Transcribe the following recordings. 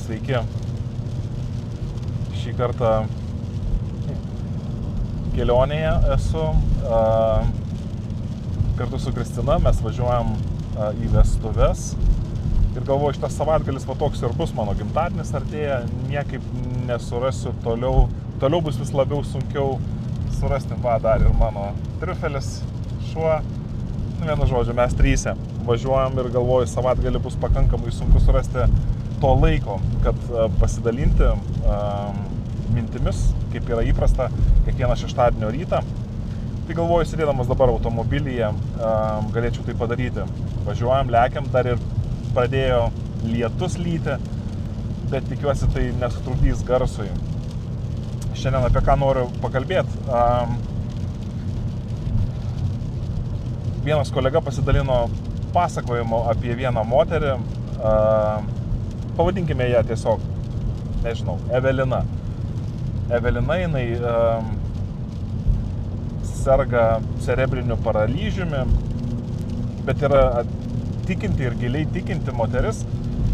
Sveiki. Šį kartą kelionėje esu. Kartu su Kristina mes važiuojam į vestuves. Ir galvoju, šitas savaitgalis toks ir bus, mano gimtadienis artėja, niekaip nesurasiu toliau. Toliau bus vis labiau sunkiau surasti, dar ir mano triufelis, šuo. Vienu žodžiu, mes trysia važiuojam ir galvoju, savaitgalį bus pakankamai sunku surasti to laiko, kad pasidalinti mintimis, kaip yra įprasta kiekvieną šeštadienio rytą. Tai galvoju, sėdėdamas dabar automobilyje, galėčiau tai padaryti. Važiuojam, lekiam, dar ir pradėjo lietus lyti, bet tikiuosi tai nesutrukdys garsui. Šiandien apie ką noriu pakalbėti. Vienas kolega pasidalino pasakojimu apie vieną moterį, pavadinkime ją tiesiog, nežinau, Evelina. Evelina, jinai serga cerebriniu paralyžiumi, bet yra tikinti ir giliai tikinti moteris.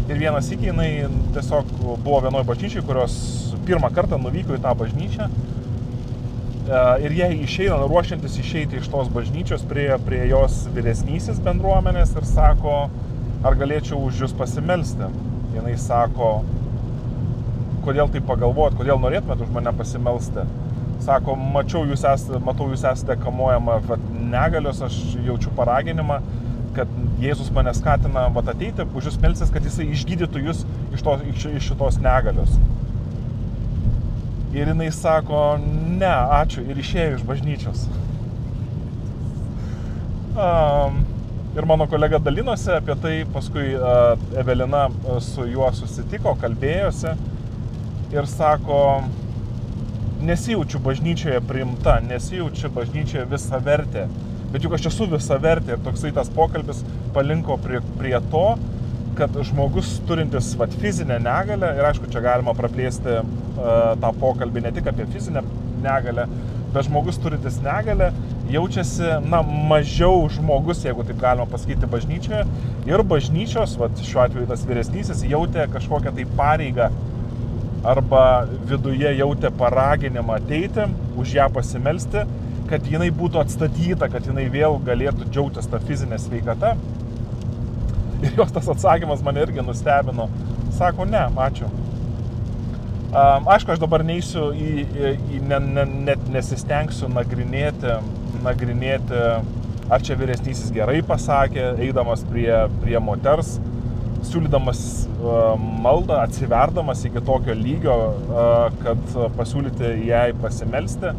Ir vienas sykį jinai tiesiog buvo vienoj bažnyčiai, kurios pirmą kartą nuvyko į tą bažnyčią. Ir jai išeina, ruošiantis išeiti iš tos bažnyčios prie jos vyresnysis bendruomenės ir sako, ar galėčiau už jūs pasimelsti. Jinai sako, kodėl tai pagalvojat, kodėl norėtumėt už mane pasimelsti. Sako, matau, jūs esate kamuojama negalios, aš jaučiu paraginimą, kad Jėzus mane skatina ateiti, už jūs melstis, kad jisai išgydytų jūs iš šitos negalios. Ir jinai sako, ne, ačiū, ir išėjo iš bažnyčios. Ir mano kolega dalinosi apie tai, paskui Evelina su juo susitiko, kalbėjosi ir sako, nesijaučiu bažnyčioje priimta, nesijaučiu bažnyčioje visavertė, bet juk aš esu visavertė. Ir toksai tas pokalbis palinko prie to, kad žmogus turintis fizinę negalę, ir aišku, čia galima praplėsti tą pokalbį ne tik apie fizinę negalę, bet žmogus turintis negalę jaučiasi, mažiau žmogus, jeigu taip galima pasakyti, bažnyčioje. Ir bažnyčios, šiuo atveju tas vyresnysis, jautė kažkokią tai pareigą arba viduje jautė paraginimą ateiti, už ją pasimelsti, kad jinai būtų atstatyta, kad jinai vėl galėtų džiaugtis tą fizinę sveikatą. Ir jos tas atsakymas mane irgi nustebino. Sako, ne, ačiū. Aišku, aš dabar neisiu net nesistengsiu nagrinėti, ar čia vyresnysis gerai pasakė, eidamas prie moters, siūlydamas maldą, atsiverdamas iki tokio lygio, kad pasiūlyti jai pasimelsti.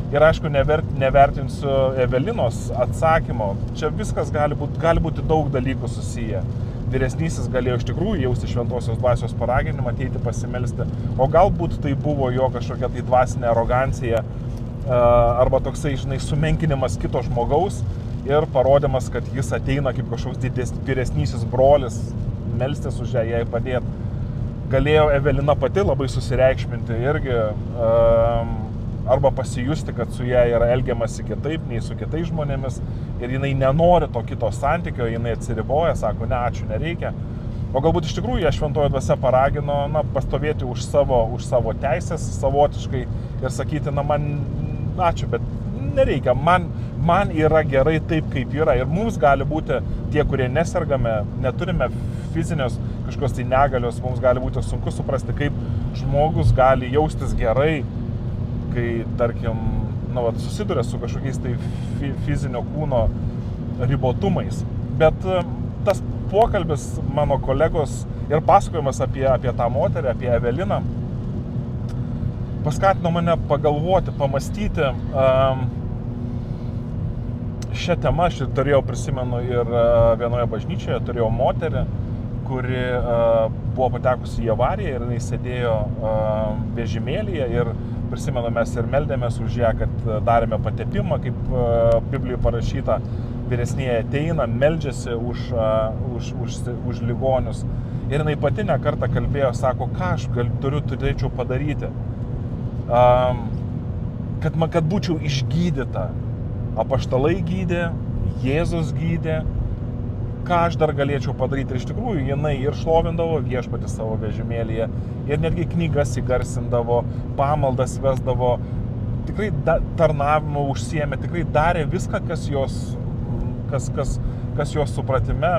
Ir aišku, nevertinsiu Evelinos atsakymo. Čia viskas gali būti daug dalykų susiję. Vyresnysis galėjo iš tikrųjų jausti šventosios dvasios paraginimą ateiti pasimelsti, o galbūt tai buvo jo kažkokia tai dvasinė arogancija arba toksai, sumenkinimas kito žmogaus ir parodymas, kad jis ateina kaip kažkoks vyresnysis brolis melstis už ją, jai padėti. Galėjo Evelina pati labai susireikšminti irgi, arba pasijusti, kad su ją yra elgiamasi kitaip nei su kitais žmonėmis ir jinai nenori to kito santykio, jinai atsiriboja, sako, ne, ačiū, nereikia. O galbūt iš tikrųjų ją šventoji dvasia paragino, pastovėti už savo teisės savotiškai ir sakyti, man ačiū, bet nereikia, man yra gerai taip, kaip yra. Ir mums gali būti, tie, kurie nesergame, neturime fizinios kažkokios tai negalios, mums gali būti sunku suprasti, kaip žmogus gali jaustis gerai, kai, tarkim, susiduria su kažkokiais tai fizinio kūno ribotumais. Bet tas pokalbis mano kolegos ir pasakojimas apie tą moterį, apie Eveliną, paskatino mane pagalvoti, pamastyti šią temą. Aš prisimenu ir vienoje bažnyčioje turėjau moterį, kuri buvo patekusi į avariją ir jinai sėdėjo vežimėlyje ir prisimenu, mes ir meldėmės už ją, kad darėme patepimą, kaip Biblijoje parašyta, vyresnieji ateina, meldžiasi už ligonius. Ir jinai pati ne kartą kalbėjo, sako, ką aš turėčiau padaryti, kad būčiau išgydyta. Apaštalai gydė, Jėzus gydė, ką aš dar galėčiau padaryti. Ir iš tikrųjų, jinai ir šlovindavo viešpatį savo vežimėlyje, ir netgi knygas įgarsindavo, pamaldas vesdavo, tikrai tarnavimu užsiėmė, tikrai darė viską, kas jos supratime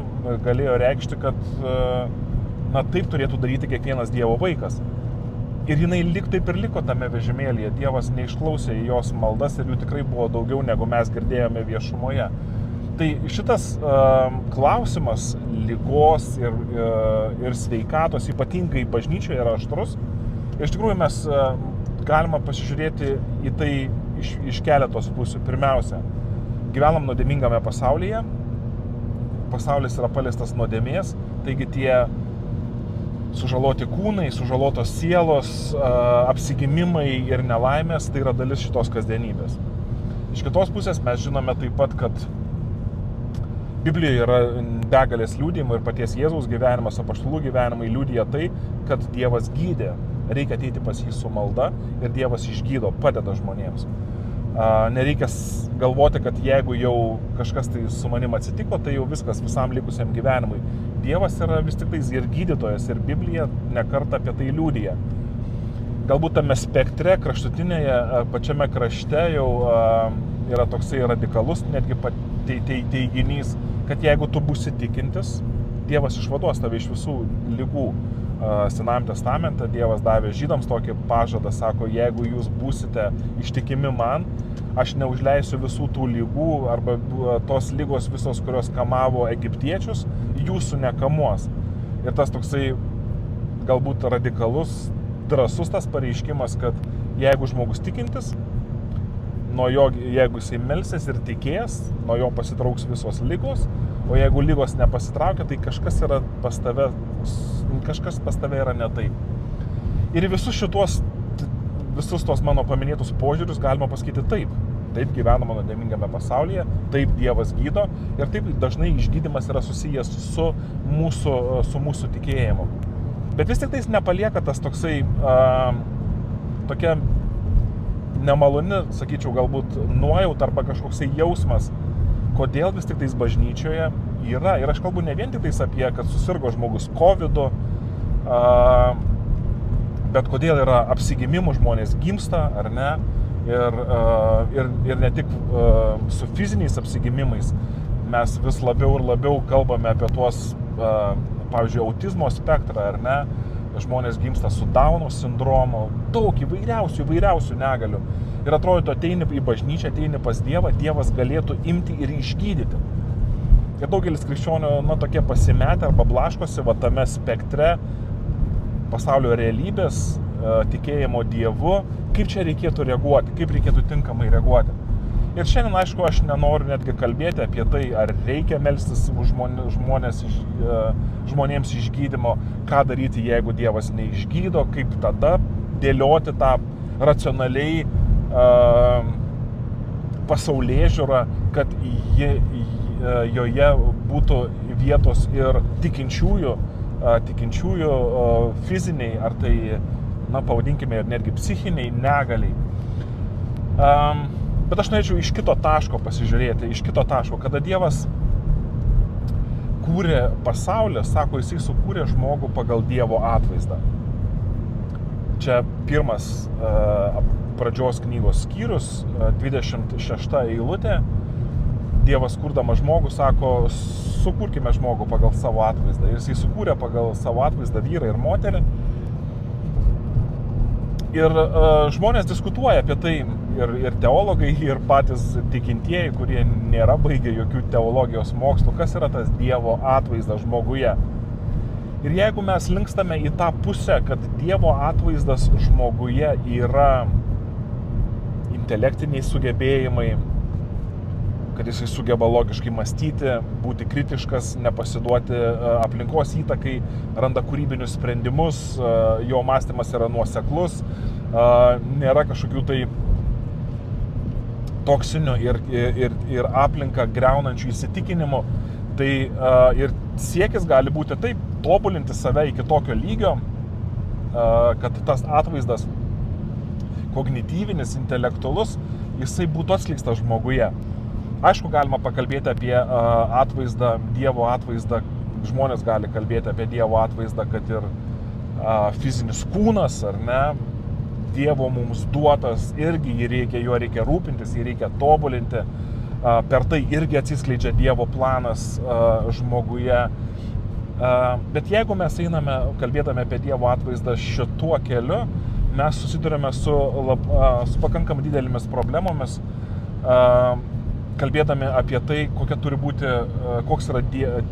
galėjo reikšti, kad taip turėtų daryti kiekvienas Dievo vaikas. Ir jinai taip ir liko tame vežimėlyje. Dievas neišklausė jos maldas ir jų tikrai buvo daugiau, negu mes girdėjome viešumoje. Tai šitas klausimas lygos ir sveikatos, ypatingai bažnyčioje, yra aštrus. Ir iš tikrųjų mes galima pasižiūrėti į tai iš keletos pusių. Pirmiausia, gyvenam nuodėmingame pasaulyje. Pasaulis yra paliestas nuodėmės, taigi tie sužaloti kūnai, sužalotos sielos, apsigimimai ir nelaimės, tai yra dalis šitos kasdienybės. Iš kitos pusės mes žinome taip pat, kad Biblijoje yra begalės liudijimų ir paties Jėzaus gyvenimas, apaštalų gyvenimai liudija tai, kad Dievas gydė. Reikia ateiti pas jį su malda ir Dievas išgydo, padeda žmonėms. Nereikia galvoti, kad jeigu jau kažkas tai su manim atsitiko, tai jau viskas visam likusiam gyvenimui. Dievas yra vis tik tais ir gydytojas, ir Biblija nekartą apie tai liudija. Galbūt tame spektre, kraštutinėje, pačiame krašte jau yra toksai radikalus netgi teiginys, kad jeigu tu būsi tikintis, Dievas išvaduos tave iš visų ligų. Senajame testamente Dievas davė žydams tokį pažadą, sako, jeigu jūs būsite ištikimi man, aš neužleisiu visų tų lygų arba tos lygos visos, kurios kamavo egiptiečius, jūsų nekamuos. Ir tas toksai galbūt radikalus, drąsus tas pareiškimas, kad jeigu žmogus tikintis, nuo jo, jeigu jisai melsis ir tikės, nuo jo pasitrauks visos lygos, o jeigu lygos nepasitraukia, tai kažkas pas tave yra ne taip. Ir visus tos mano paminėtus požiūrius galima pasakyti taip. Taip gyvenama nuodėmingame pasaulyje, taip Dievas gydo ir taip dažnai išgydymas yra susijęs su mūsų tikėjimu. Bet vis tik tais nepalieka tas toksai tokia nemaloni, sakyčiau, galbūt nuojauta arba kažkoksai jausmas, kodėl vis tik tais bažnyčioje yra. Ir aš kalbu ne vien tik tais apie, kad susirgo žmogus COVID-u, bet kodėl yra apsigimimų, žmonės gimsta, ar ne, ir ne tik su fiziniais apsigimimais. Mes vis labiau ir labiau kalbame apie tuos, pavyzdžiui, autizmo spektrą, ar ne, žmonės gimsta su Dauno sindromu, daug įvairiausių negalių. Ir atrodo, ateini į bažnyčią, ateini pas Dievą, Dievas galėtų imti ir išgydyti. Ir daugelis krikščionių, tokie pasimetę arba blaškosi tame spektre pasaulio realybės, tikėjimo Dievu, kaip čia reikėtų reaguoti, kaip reikėtų tinkamai reaguoti. Ir šiandien, aišku, aš nenoriu netgi kalbėti apie tai, ar reikia melstis už žmonėms išgydymo, ką daryti, jeigu Dievas neišgydo, kaip tada dėlioti tą racionaliai pasaulėžiūrą, kad joje būtų vietos ir tikinčiųjų fiziniai, ar tai, pavadinkime, ir netgi psichiniai negaliai. Bet aš norėčiau iš kito taško pasižiūrėti, kada Dievas kūrė pasaulį, sako, jisai sukūrė žmogų pagal Dievo atvaizdą. Čia pirmas pradžios knygos skyrius, 26 eilutė. Dievas kūrdamas žmogų sako, sukurkime žmogų pagal savo atvaizdą. Ir jisai sukūrė pagal savo atvaizdą vyrą ir moterį. Ir žmonės diskutuoja apie tai, ir teologai, ir patys tikintieji, kurie nėra baigę jokių teologijos mokslų, kas yra tas Dievo atvaizdas žmoguje. Ir jeigu mes linkstame į tą pusę, kad Dievo atvaizdas žmoguje yra intelektiniai sugebėjimai, kad jisai sugeba logiškai mąstyti, būti kritiškas, nepasiduoti aplinkos įtakai, randa kūrybinius sprendimus, jo mąstymas yra nuoseklus, nėra kažkokių tai toksinių ir aplinką greunančių įsitikinimų. Tai ir siekis gali būti taip, tobulinti save iki tokio lygio, kad tas atvaizdas kognityvinis, intelektualus, jisai būtų atskleistas žmoguje. Aišku, galima pakalbėti apie atvaizdą, Dievo atvaizdą, žmonės gali kalbėti apie Dievo atvaizdą, kad ir fizinis kūnas, ar ne, Dievo mums duotas, irgi juo reikia rūpintis, jį reikia tobulinti, per tai irgi atsiskleidžia Dievo planas žmoguje. Bet jeigu mes einame, kalbėdami apie Dievo atvaizdą šituo keliu, mes susidurime su pakankamai didelėmis problemomis, kalbėdami apie tai, koks yra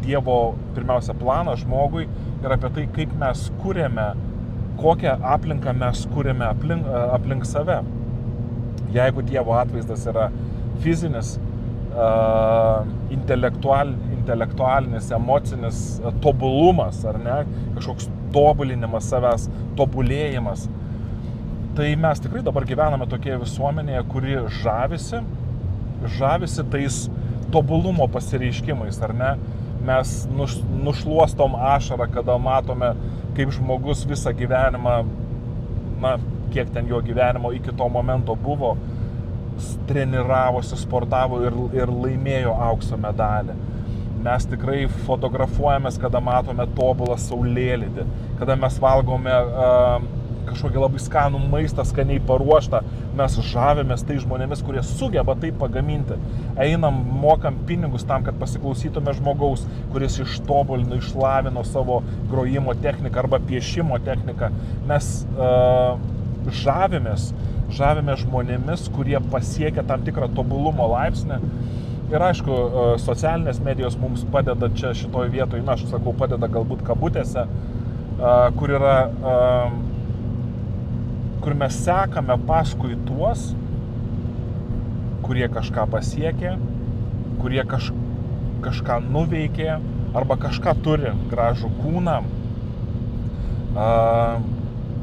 Dievo pirmiausia planas žmogui ir apie tai, kaip mes kuriame, kokią aplinką mes kuriame aplink save. Jeigu Dievo atvaizdas yra fizinis, intelektualinis, emocinis tobulumas, ar ne, kažkoks tobulinimas savęs, tobulėjimas, tai mes tikrai dabar gyvename tokioje visuomenėje, kuri žavisi tais tobulumo pasireiškimais, ar ne? Mes nušluostom ašarą, kada matome, kaip žmogus visą gyvenimą, kiek ten jo gyvenimo iki to momento buvo, treniravosi, sportavo ir laimėjo aukso medalį. Mes tikrai fotografuojamės, kada matome tobulą saulėlydį, kada mes valgome kažkokį labai skanų maistą, skaniai paruoštą, mes žavimės tai žmonėmis, kurie sugeba tai pagaminti. Einam, mokam pinigus tam, kad pasiklausytume žmogaus, kuris ištobulino, išlavino savo grojimo techniką arba piešimo techniką. Mes žavimės žmonėmis, kurie pasiekia tam tikrą tobulumo laipsnį. Ir aišku, socialinės medijos mums padeda čia šitoj vietoj, aš sakau, padeda galbūt kabutėse, kur mes sekame paskui tuos, kurie kažką pasiekė, kurie kažką nuveikė, arba kažką turi, gražų kūną,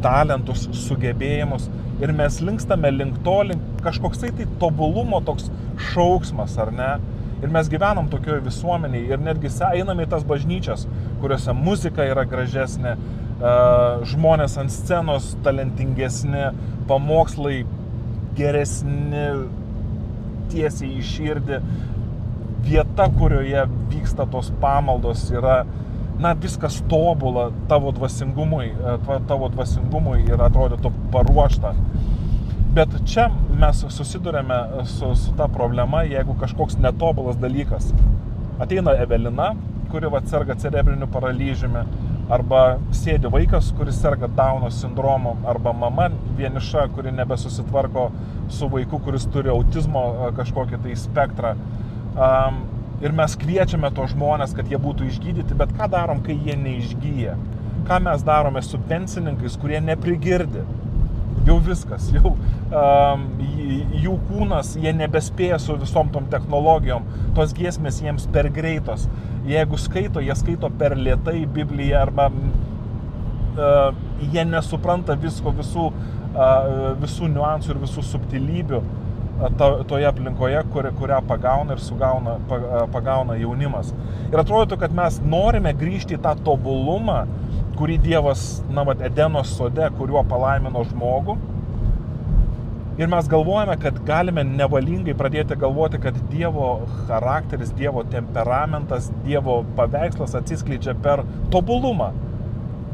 talentus, sugebėjimus. Ir mes linkstame link kažkoksai tai tobulumo toks šauksmas, ar ne? Ir mes gyvenam tokioje visuomenėje ir netgi einame į tas bažnyčias, kuriuose muzika yra gražesnė, žmonės ant scenos talentingesni, pamokslai geresni, tiesiai į širdį. Vieta, kurioje vyksta tos pamaldos, yra viskas tobula tavo dvasingumui ir atrodytų paruošta. Bet čia mes susidurėme su ta problema, jeigu kažkoks netobulas dalykas. Ateina Evelina, kuri serga cerebriniu paralyžiumi, arba sėdi vaikas, kuris serga Dauno sindromu, arba mama vieniša, kuri nebesusitvarko su vaiku, kuris turi autizmo kažkokį tai spektrą. Ir mes kviečiame tos žmonės, kad jie būtų išgydyti, bet ką darom, kai jie neišgyja? Ką mes darome su pensininkais, kurie neprigirdi? Jau viskas, jų kūnas, jie nebespėja su visom tom technologijom, tos giesmės jiems per greitos. Jeigu skaito, jie skaito per lėtai Bibliją, arba jie nesupranta visų niuansų ir visų subtilybių toje aplinkoje, kurią pagauna ir pagauna jaunimas. Ir atrodytų, kad mes norime grįžti į tą tobulumą, kurį Dievas, Edeno sode, kuriuo palaimino žmogų. Ir mes galvojame, kad galime nevalingai pradėti galvoti, kad Dievo charakteris, Dievo temperamentas, Dievo paveikslas atsiskleidžia per tobulumą,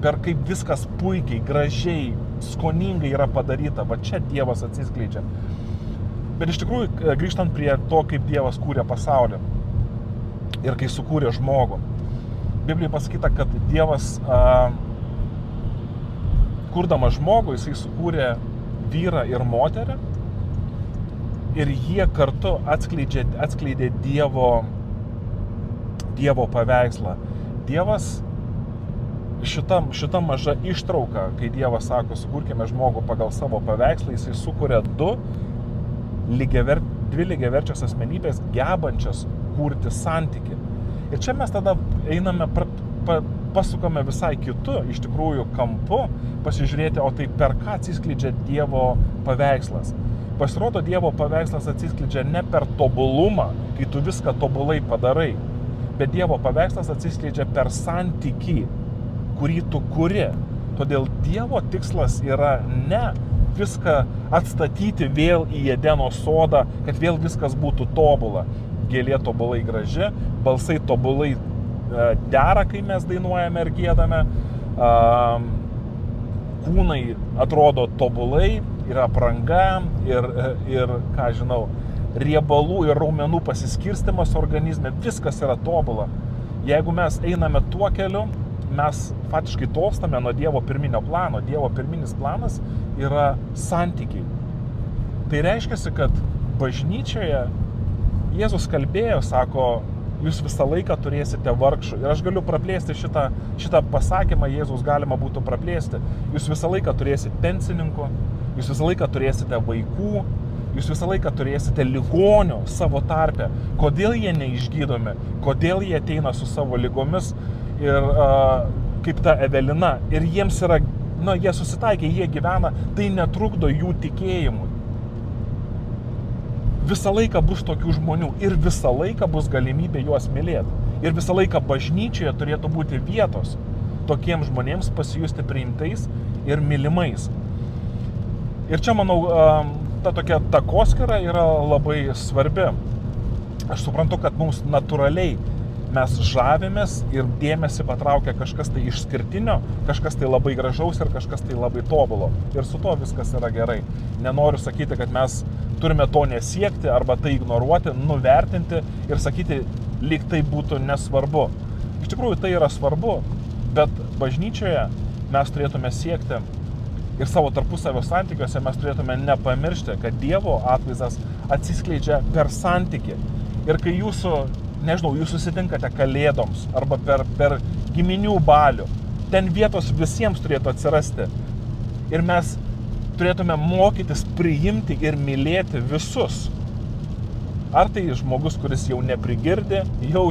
per kaip viskas puikiai, gražiai, skoningai yra padaryta. Va čia Dievas atsiskleidžia. Bet iš tikrųjų, grįžtant prie to, kaip Dievas kūrė pasaulį ir kai sukūrė žmogų, Biblijoje pasakyta, kad Dievas, kurdamas žmogų, jisai sukūrė vyrą ir moterį ir jie kartu atskleidė Dievo paveikslą. Dievas, šita maža ištrauka, kai Dievas sako, sukurkime žmogų pagal savo paveikslą, jisai sukuria dvi lygiaverčias asmenybės, gebančias kurti santykį. Ir čia mes tada einame, pasukame visai kitu, iš tikrųjų, kampu, pasižiūrėti, o tai per ką atsiskleidžia Dievo paveikslas. Pasirodo, Dievo paveikslas atsiskleidžia ne per tobulumą, kai tu viską tobulai padarai, bet Dievo paveikslas atsiskleidžia per santykį, kurį tu kuri. Todėl Dievo tikslas yra ne viską atstatyti vėl į Edeno sodą, kad vėl viskas būtų tobula. gėlė tobulai graži, balsai tobulai dera, kai mes dainuojame ir gėdame, kūnai atrodo tobulai, yra apranga ir ką žinau, riebalų ir raumenų pasiskirstimas organizme, viskas yra tobula. Jeigu mes einame tuo keliu, mes faktiškai tolstame nuo Dievo pirminio plano. Dievo pirminis planas yra santykiai. Tai reiškia, kad bažnyčioje Jėzus kalbėjo, sako, jūs visą laiką turėsite vargšų. Ir aš galiu praplėsti šitą pasakymą, Jėzus galima būtų praplėsti. Jūs visą laiką turėsite pensininkų, jūs visą laiką turėsite vaikų, jūs visą laiką turėsite ligonių savo tarpe. Kodėl jie neišgydomi, kodėl jie ateina su savo ligomis ir kaip ta Evelina. Ir jiems yra, jie susitaikė, jie gyvena, tai netrukdo jų tikėjimui. Visą laiką bus tokių žmonių ir visą laiką bus galimybė juos mylėti. Ir visą laiką bažnyčioje turėtų būti vietos tokiems žmonėms pasijusti priimtais ir mylimais. Ir čia, manau, ta tokia takoskyra yra labai svarbi. Aš suprantu, kad mums natūraliai mes žavimės ir dėmesį patraukia kažkas tai išskirtinio, kažkas tai labai gražaus ir kažkas tai labai tobulo. Ir su to viskas yra gerai. Nenoriu sakyti, kad mes turime to nesiekti arba tai ignoruoti, nuvertinti ir sakyti, lyg tai būtų nesvarbu. Iš tikrųjų tai yra svarbu, bet bažnyčioje mes turėtume siekti ir savo tarpusavio santykiuose mes turėtume nepamiršti, kad Dievo atvaizdas atsiskleidžia per santykį. Ir kai jūs susitinkate kalėdoms arba per giminių balių, ten vietos visiems turėtų atsirasti. Ir mes turėtume mokytis priimti ir mylėti visus. Ar tai žmogus, kuris jau neprigirdi, jau,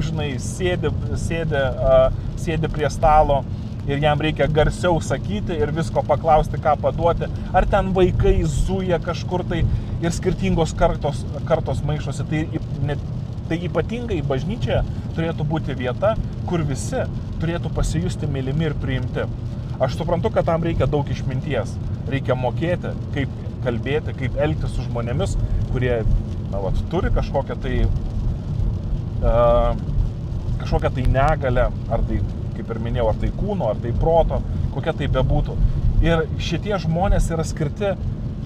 sėdi prie stalo ir jam reikia garsiau sakyti ir visko paklausti, ką paduoti. Ar ten vaikai zuja kažkur tai ir skirtingos kartos maišosi. Tai ypatingai bažnyčioje turėtų būti vieta, kur visi turėtų pasijusti mylimi ir priimti. Aš suprantu, kad tam reikia daug išminties. Reikia mokėti, kaip kalbėti, kaip elgtis su žmonėmis, kurie turi kažkokią tai negalę, ar tai, kaip ir minėjau, ar tai kūno, ar tai proto, kokia tai bebūtų. Ir šitie žmonės yra skirti,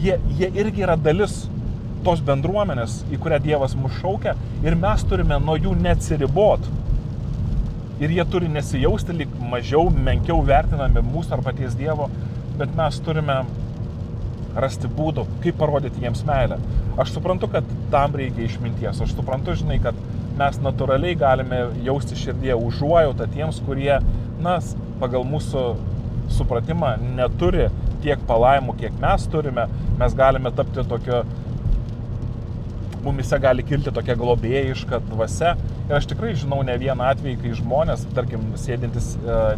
jie irgi yra dalis tos bendruomenės, į kurią Dievas mus šaukia, ir mes turime nuo jų neatsiribot. Ir jie turi nesijausti lyg mažiau, menkiau vertinami mūsų ar paties Dievo, bet mes turime rasti būdų, kaip parodyti jiems meilę. Aš suprantu, kad tam reikia išminties. Aš suprantu, kad mes natūraliai galime jausti širdyje užuojautą tiems, kurie, pagal mūsų supratimą neturi tiek palaimų, kiek mes turime. Mes galime tapti mumise gali kilti tokia globėjiška dvasia. Ir aš tikrai žinau ne vieną atvejį, kai žmonės, tarkim, sėdintis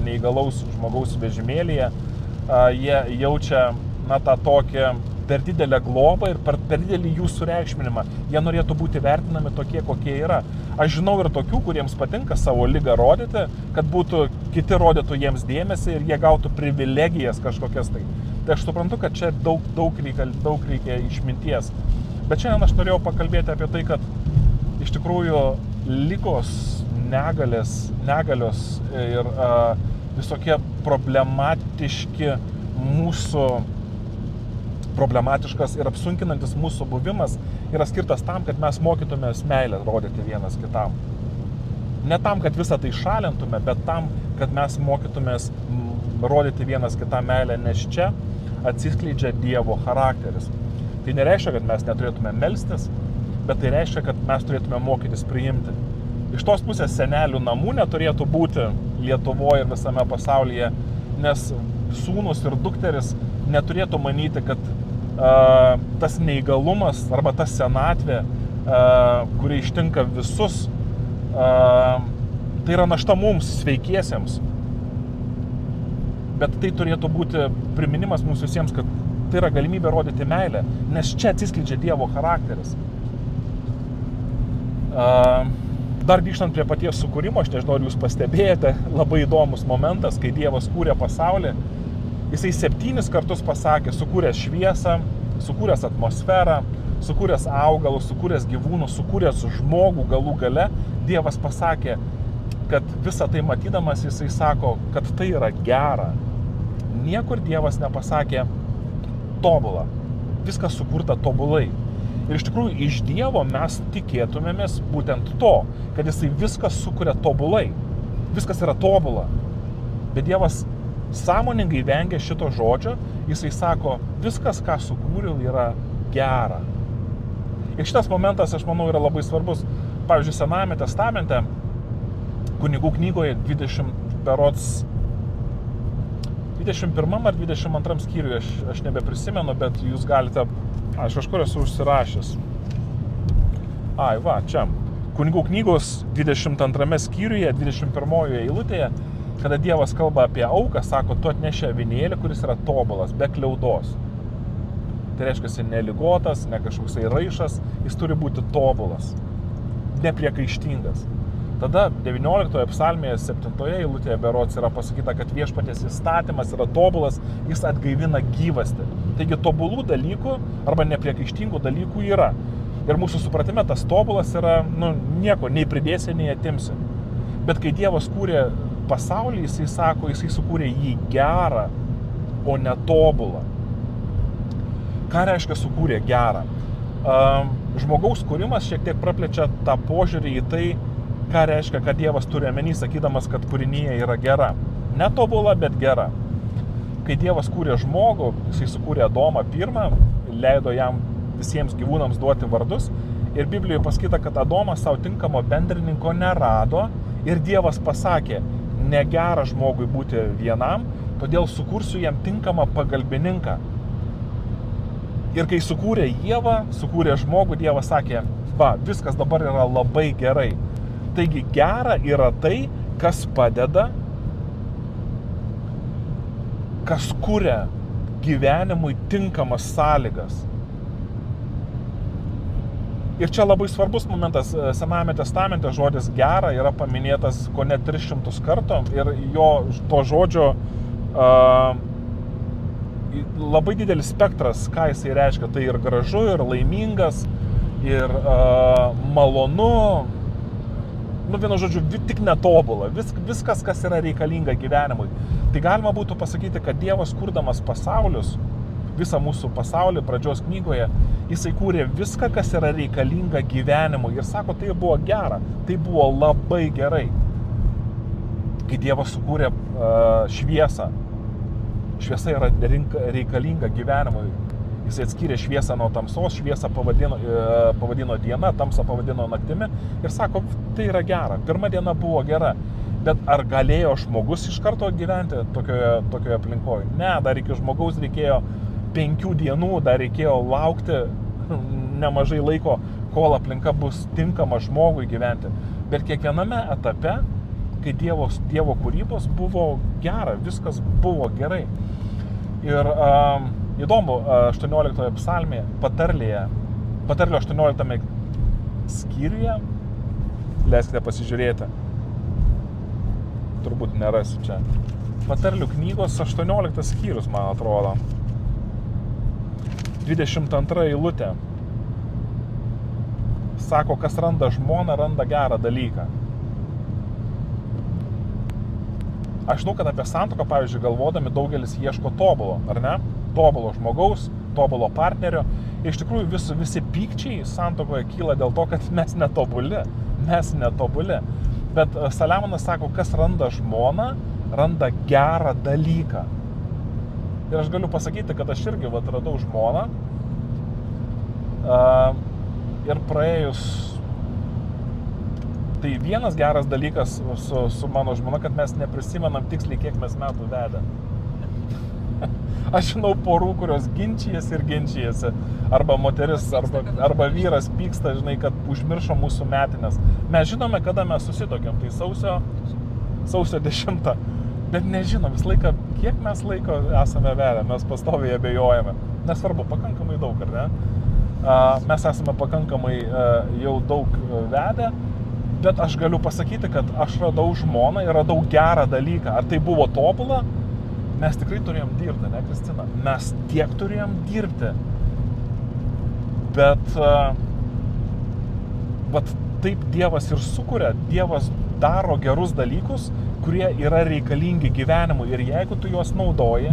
neįgalaus žmogaus vežimėlyje, jie jaučia tą tokią per didelę globą ir per didelį jų sureikšminimą. Jie norėtų būti vertinami tokie, kokie yra. Aš žinau ir tokių, kuriems patinka savo ligą rodyti, kad kiti rodytų jiems dėmesį ir jie gautų privilegijas kažkokias tai. Tai aš suprantu, kad čia daug reikia išminties. Bet šiandien aš norėjau pakalbėti apie tai, kad iš tikrųjų ligos, negalios ir visokie problematiškas ir apsunkinantis mūsų buvimas yra skirtas tam, kad mes mokytumės meilę rodyti vienas kitam. Ne tam, kad visą tai šalintume, bet tam, kad mes mokytumės rodyti vienas kitam meilę, nes čia atsiskleidžia Dievo charakteris. Tai nereiškia, kad mes neturėtume melstis, bet tai reiškia, kad mes turėtume mokytis priimti. Iš tos pusės senelių namų neturėtų būti Lietuvoje ir visame pasaulyje, nes sūnus ir dukteris neturėtų manyti, kad tas neįgalumas arba ta senatvė, kuri ištinka visus, tai yra našta mums, sveikiesiems. Bet tai turėtų būti priminimas mums visiems, kad tai yra galimybė rodyti meilę, nes čia atsiskleidžia Dievo charakteris. Dar grįžtant prie paties sukūrimo, aš nežinau, ar jūs pastebėjote, labai įdomus momentas, kai Dievas kūrė pasaulį. Jisai 7 kartus pasakė, sukūręs šviesą, sukūręs atmosferą, sukūręs augalus, sukūręs gyvūnus, sukūręs žmogų galų gale, Dievas pasakė, kad visą tai matydamas jisai sako, kad tai yra gera. Niekur Dievas nepasakė tobula. Viskas sukurta tobulai. Ir iš tikrųjų iš Dievo mes tikėtumėmės būtent to, kad jisai viskas sukuria tobulai. Viskas yra tobula. Bet Dievas sąmoningai vengia šito žodžio, jisai sako, viskas, ką sukūriau, yra gera. Ir šitas momentas, aš manau, yra labai svarbus. Pavyzdžiui, Senajame testamente, Kunigų knygoje 21 ar 22 skyriuje, aš nebeprisimenu, bet jūs galite, aš kažkur esu užsirašęs. Čia. Kunigų knygos 22 skyriuje, 21 eilutėje, kada Dievas kalba apie auką, sako, tu atnešė avinėlį, kuris yra tobulas, be kliaudos. Tai reiškia, jis neligotas, ne kažkoksai raišas, jis turi būti tobulas, nepriekaištingas. Tada 19 psalmėje 7 eilutėje berods yra pasakyta, kad viešpaties įstatymas yra tobulas, jis atgaivina gyvastį. Taigi tobulų dalykų arba nepriekaištingų dalykų yra. Ir mūsų supratime tas tobulas yra, nieko, nei pridėsi, nei atimsi. Bet kai Dievas kūrė pasaulį, jisai sako, jisai sukūrė jį gerą, o ne tobulą. Ką reiškia sukūrė gerą? Žmogaus kūrimas šiek tiek praplečia tą požiūrį į tai, ką reiškia, kad Dievas turi omeny, sakydamas, kad kūrinyje yra gera. Ne tobula, bet gera. Kai Dievas kūrė žmogų, jisai sukūrė Adomą pirmą, leido jam visiems gyvūnams duoti vardus. Ir Biblijoje pasakyta, kad Adomas savo tinkamo bendrininko nerado ir Dievas pasakė, negera žmogui būti vienam, todėl sukursiu jam tinkamą pagalbininką. Ir kai sukūrė Ievą, sukūrė žmogų, Dievas sakė, viskas dabar yra labai gerai. Taigi gera yra tai, kas padeda, kas kuria gyvenimui tinkamas sąlygas. Ir čia labai svarbus momentas, Senajame testamente žodis gera yra paminėtas kone 300 kartų ir to žodžio labai didelis spektras, ką jisai reiškia. Tai ir gražu, ir laimingas, ir malonu. Vienu žodžiu, tik netobula. Viskas, kas yra reikalinga gyvenimui. Tai galima būtų pasakyti, kad Dievas kurdamas pasaulius, visą mūsų pasaulį pradžios knygoje, jisai kūrė viską, kas yra reikalinga gyvenimui. Ir sako, tai buvo gera, tai buvo labai gerai. Kai Dievas sukūrė šviesą, šviesa yra reikalinga gyvenimui. Jis atskyrė šviesą nuo tamsos, šviesą pavadino diena, tamsą pavadino naktimi ir sako, tai yra gera. Pirma diena buvo gera, bet ar galėjo žmogus iš karto gyventi tokioje aplinkoje? Ne, dar iki žmogaus reikėjo 5 dienų, dar reikėjo laukti nemažai laiko, kol aplinka bus tinkama žmogui gyventi. Bet kiekviename etape, kai Dievo kūrybos buvo gera, viskas buvo gerai. Ir įdomu, 18 psalmėje, patarlio 18 skyriuje, leiskite pasižiūrėti, turbūt nerasiu čia. Patarlių knygos 18 skyrius, man atrodo, 22 eilutė. Sako, kas randa žmoną, randa gerą dalyką. Aš žinau, kad apie santuoką, pavyzdžiui, galvodami daugelis ieško tobulo, ar ne? Tobulo žmogaus, tobulo partnerio. Ir iš tikrųjų visi pykčiai santuokoje kyla dėl to, kad mes netobuli. Bet Saliamonas sako, kas randa žmoną, randa gerą dalyką. Ir aš galiu pasakyti, kad aš irgi radau žmoną. Ir praėjus, tai vienas geras dalykas su mano žmona, kad mes neprisimenam tiksliai, kiek mes metų vedę. Aš žinau porų, kurios ginčijasi, arba moteris, arba vyras pyksta, žinai, kad užmiršo mūsų metinės. Mes žinome, kada mes susitokėm, tai sausio 10, bet nežinom visą laiką, kiek mes laiko esame vedę, mes pastoviai abejojame. Nesvarbu, pakankamai daug, ar ne? Mes esame pakankamai jau daug vedę, bet aš galiu pasakyti, kad aš radau žmoną ir radau gerą dalyką. Ar tai buvo tobula? Mes tikrai turėjom dirbti, ne, Kristina? Mes tiek turėjom dirbti. Bet taip Dievas ir sukuria, Dievas daro gerus dalykus, kurie yra reikalingi gyvenimui. Ir jeigu tu juos naudoji,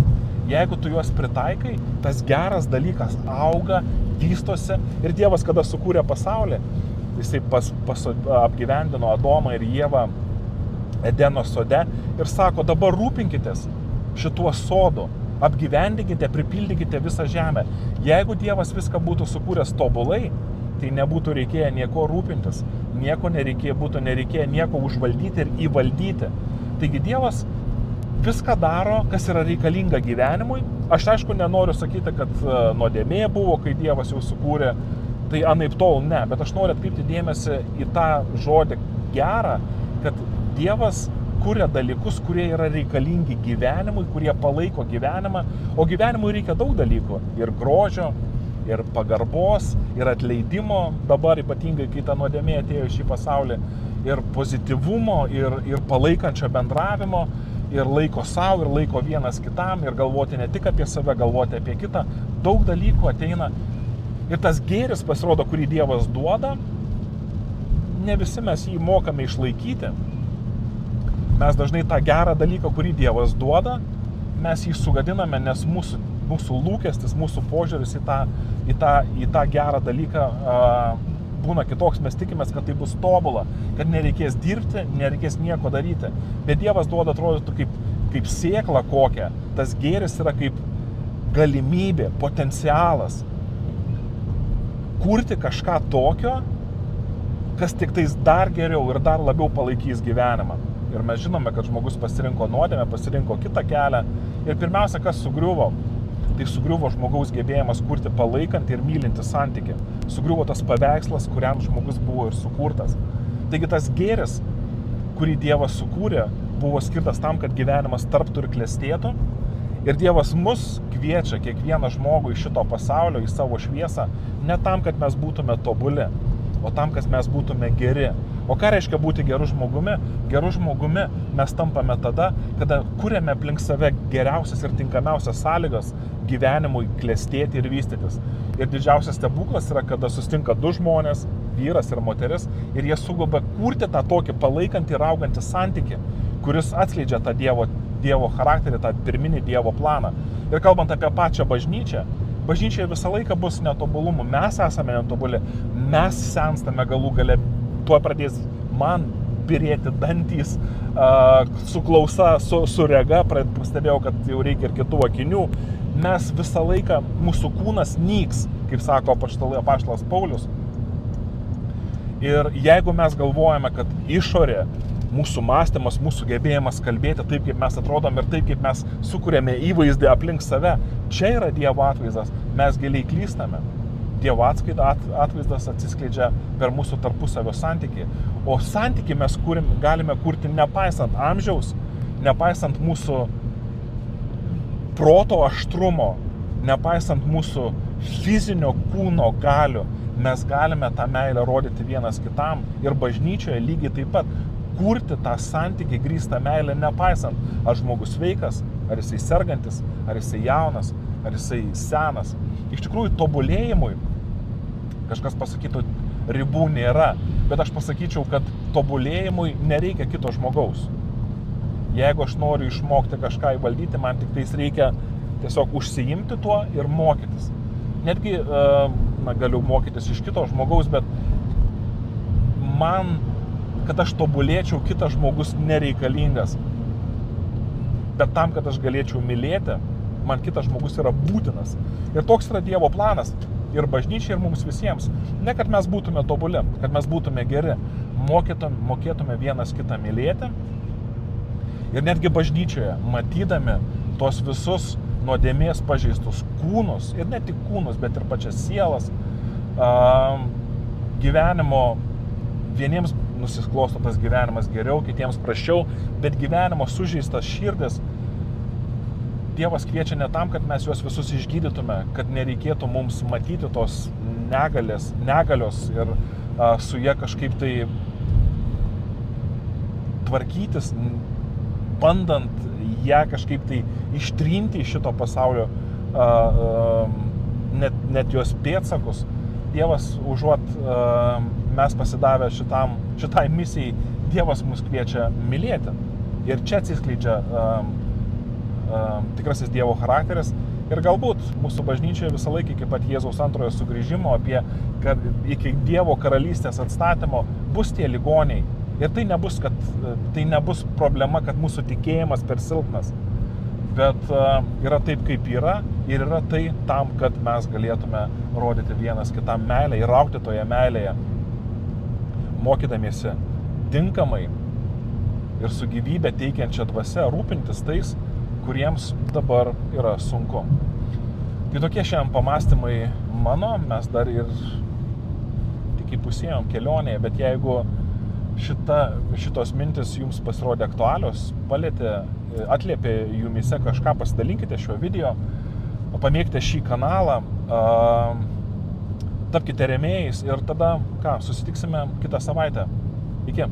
jeigu tu juos pritaikai, tas geras dalykas auga, vystosi. Ir Dievas, kada sukūrė pasaulį, jisai apgyvendino Adomą ir Ievą Edeno sode ir sako, dabar rūpinkitės šituo sodu, apgyvendinkite, pripildykite visą žemę. Jeigu Dievas viską būtų sukūręs tobulai, tai nebūtų reikėję nieko rūpintis, būtų nereikėję nieko užvaldyti ir įvaldyti. Taigi Dievas viską daro, kas yra reikalinga gyvenimui. Aš aišku nenoriu sakyti, kad nuodėmė buvo, kai Dievas jau sukūrė, tai anaip tol ne, bet aš noriu atkreipti dėmesį į tą žodį gerą, kad Dievas kuria dalykus, kurie yra reikalingi gyvenimui, kurie palaiko gyvenimą, o gyvenimui reikia daug dalykų, ir grožio, ir pagarbos, ir atleidimo, dabar ypatingai, kai ta nuodėmė atėjo į šį pasaulį, ir pozityvumo, ir palaikančio bendravimo, ir laiko savo, ir laiko vienas kitam, ir galvoti ne tik apie save, galvoti apie kitą. Daug dalykų ateina. Ir tas gėris, pasirodo, kurį Dievas duoda, ne visi mes jį mokame išlaikyti. Mes dažnai tą gerą dalyką, kurį Dievas duoda, mes jį sugadiname, nes mūsų lūkestis, mūsų požiūris į tą gerą dalyką būna kitoks. Mes tikimės, kad tai bus tobula, kad nereikės dirbti, nereikės nieko daryti. Bet Dievas duoda, atrodytų, kaip sėkla kokia. Tas gėris yra kaip galimybė, potencialas kurti kažką tokio, kas tik tais dar geriau ir dar labiau palaikys gyvenimą. Ir mes žinome, kad žmogus pasirinko nuodėmę, pasirinko kitą kelią. Ir pirmiausia, kas sugriuvo? Tai sugriuvo žmogaus gebėjimas kurti palaikantį ir mylintį santykį. Sugriuvo tas paveikslas, kuriam žmogus buvo ir sukurtas. Taigi tas gėris, kurį Dievas sukūrė, buvo skirtas tam, kad gyvenimas tarptų ir klestėtų. Ir Dievas mus kviečia, kiekvieną žmogų iš šito pasaulio, į savo šviesą, ne tam, kad mes būtume tobuli, o tam, kad mes būtume geri. O ką reiškia būti geru žmogumi? Geru žmogumi mes tampame tada, kada kuriame aplink save geriausias ir tinkamiausias sąlygas gyvenimui klestėti ir vystytis. Ir didžiausias stebuklas yra, kada sustinka du žmonės, vyras ir moteris, ir jie sugeba kurti tą tokį palaikantį ir augantį santykį, kuris atskleidžia tą Dievo charakterį, tą pirminį Dievo planą. Ir kalbant apie pačią bažnyčią, bažnyčioje visą laiką bus netobulumų. Mes esame netobuli, mes senstame galų gale, tuo pradės man birėti dantys, su klausa, su rega, pastebėjau, kad jau reikia ir kitų akinių. Mes visą laiką, mūsų kūnas nyks, kaip sako apaštalas Paulius. Ir jeigu mes galvojame, kad išorė, mūsų mąstymas, mūsų gebėjimas kalbėti taip, kaip mes atrodom ir taip, kaip mes sukuriame įvaizdį aplink save, čia yra Dievo atvaizdas, mes giliai klystame. Dievo atvaizdas atsiskleidžia per mūsų tarpusavio santykį. O santykį mes galime kurti nepaisant amžiaus, nepaisant mūsų proto aštrumo, nepaisant mūsų fizinio kūno galių. Mes galime tą meilę rodyti vienas kitam ir bažnyčioje lygiai taip pat kurti tą santykį grįstą meilę, nepaisant, ar žmogus sveikas, ar jisai sergantis, ar jisai jaunas, ar jisai senas. Iš tikrųjų, tobulėjimui, kažkas pasakytų, ribų nėra, bet aš pasakyčiau, kad tobulėjimui nereikia kito žmogaus. Jeigu aš noriu išmokti kažką įvaldyti, man tik tais reikia tiesiog užsiimti tuo ir mokytis. Netgi galiu mokytis iš kito žmogaus, bet man, kad aš tobulėčiau, kitas žmogus nereikalingas. Bet tam, kad aš galėčiau mylėti, man kitas žmogus yra būtinas. Ir toks yra Dievo planas. Ir bažnyčiai, ir mums visiems. Ne, kad mes būtume tobuli, kad mes būtume geri. Mokėtume vienas kitą mylėti. Ir netgi bažnyčioje, matydami tos visus nuodėmės pažeistus kūnus, ir ne tik kūnus, bet ir pačias sielas, gyvenimo, vieniems nusisklosto tas gyvenimas geriau, kitiems prasčiau, bet gyvenimo sužeistas širdis, Dievas kviečia ne tam, kad mes juos visus išgydytume, kad nereikėtų mums matyti tos negalios ir su jie kažkaip tai tvarkytis, bandant ją kažkaip tai ištrinti iš šito pasaulio, net jos pėdsakus, Dievas užuot mes pasidavę šitai misijai, Dievas mus kviečia mylėti. Ir čia atsiskleidžia tikrasis Dievo charakteris. Ir galbūt mūsų bažnyčioje visą laiką iki pat Jėzaus antrojo sugrįžimo, iki Dievo karalystės atstatymo bus tie ligoniai. Ir tai nebus problema, kad mūsų tikėjimas per silpnas. Bet yra taip, kaip yra, ir yra tai tam, kad mes galėtume rodyti vienas kitam meilę ir augti toje meilėje, mokydamiesi tinkamai ir su gyvybę teikiančia dvasia rūpintis tais, kuriems dabar yra sunku. Tai tokie šiandien pamastymai mano, mes dar ir tik įpusėjom kelionėje, bet jeigu šitos mintis jums pasirodė aktualios, atliepė jumise kažką, pasidalinkite šiuo video, pamėgite šį kanalą, tapkite rėmėjais ir tada susitiksime kitą savaitę. Iki.